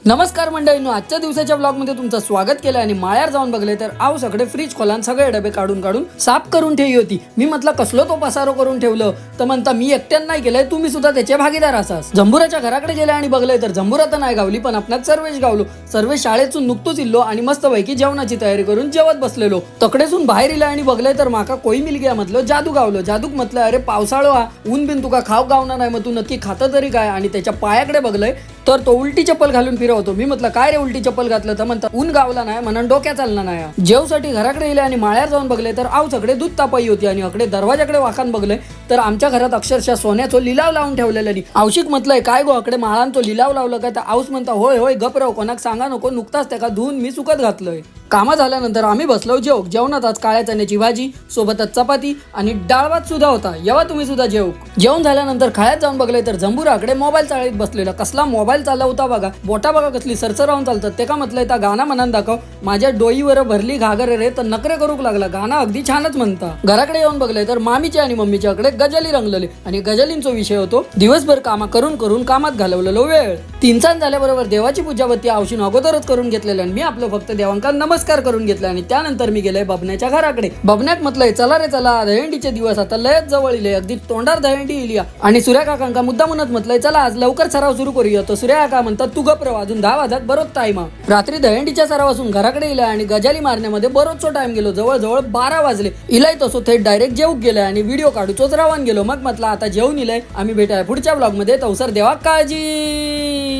नमस्कार मंडळींनो, आजच्या दिवसाच्या ब्लॉगमध्ये तुमचं स्वागत केलं आणि माळ्यावर जाऊन बघले तर आव सगळे फ्रीज खोलान सगळे डबे काढून काढून साफ करून ठेवली होती। मी म्हटलं कसलो तो पसारो करून ठेवलं, तर म्हणता मी एकट्यान नाही केलंय, तुम्ही सुद्धा त्याचे भागीदार असास। जंबुराच्या घराकडे गेले आणि बघले तर जंबुरा तर नाही गावली, पण आपणात सर्वेश गावलो। सर्वेश शाळेतून नुकतोच इल्लो आणि मस्तपैकी जेवणाची तयारी करून जेवत बसलेलो। तकडेसून बाहेर इला आणि बघले तर माका कोई मिल गया म्हटलं जादू गावलो। जादूक म्हटलं अरे पावसाळो हा, ऊन बिन तुका खाव गावना नाही, मग तू नक्की खातं तरी काय। आणि त्याच्या पायाकडे बघलंय तर तो उलटी चप्पल घालून फिरवतो। मी म्हटलं काय रे उलटी चप्पल घातलं, तर म्हणता ऊन गावला नाही म्हणून डोक्या चालला नाही। जेवसाठी घराकडे गेले आणि माळ्यावर जाऊन बघले तर आव सगळे दूध तापाई होती आणि अकडे दरवाजाकडे वाकान बघले तर आमच्या घरात अक्षरशः सोन्याचा लिलाव लावून ठेवलेला नाही। आवशिक म्हटलंय काय गो अकडे माळांचो लिलाव लावलं काय, तर आऊस म्हणता होय होय गपराव, कोणाक सांगा नको, नुकताच त्याका धुवून मी सुकत घातलंय। कामा झाल्यानंतर आम्ही बसलो जेवणात आज काळ्या चण्याची भाजी सोबतच चपाती आणि डाळ भात सुद्धा होता। येवा तुम्ही सुद्धा जेवण झाल्यानंतर खायत जाऊन बघले तर जंबुराकडे मोबाईल चाळीत बसलेला। कसला मोबाईल चालवता बघा, बोटा बघा कसली सरसरावून चालतात। ते का म्हटलंय त्या गाणं म्हणून दाखव, माझ्या डोईवर भरली घागर रे, तर नखरे करूक लागला। गाणं अगदी छानच म्हणता। घराकडे येऊन बघले तर मामीच्या आणि मम्मीच्याकडे गजली रंगलेले आणि गजलींचा विषय होतो दिवसभर कामा करून करून कामात घालवलेलो वेळ। 3 झाल्याबरोबर देवाची पूजावती आवशीन अगोदरच करून घेतलेली आणि मी आपलं फक्त देवांका नमस्कार करून घेतला आणि त्यानंतर मी गेले बबण्याच्या घराकडे। बबण्यात म्हटलंय चला रे चला, दहीहंडीचे दिवस आता लयच जवळ इले, अगदी तोंडार दहीहंडी इली। आणि सूर्या काकांका मुद्दा म्हणत म्हटलंय चला आज लवकर सराव सुरू करूया। तर सूर्या काका म्हणतात तू गप्र, अजून 10 वाजत बरोच टाइम। रात्री दहीहंडीच्या सरावासून घराकडे इला आणि गजाली मारण्यामध्ये बरोचसो टाइम गेलो, जवळ 12 वाजले। इलाय तसो थेट डायरेक्ट जेवूक गेलाय आणि व्हिडिओ काढूचोच रवान गेलो। मग म्हटलं आता जेवून इलाय, आम्ही भेटाय पुढच्या ब्लॉग मध्ये। तवसर देवा काळजी।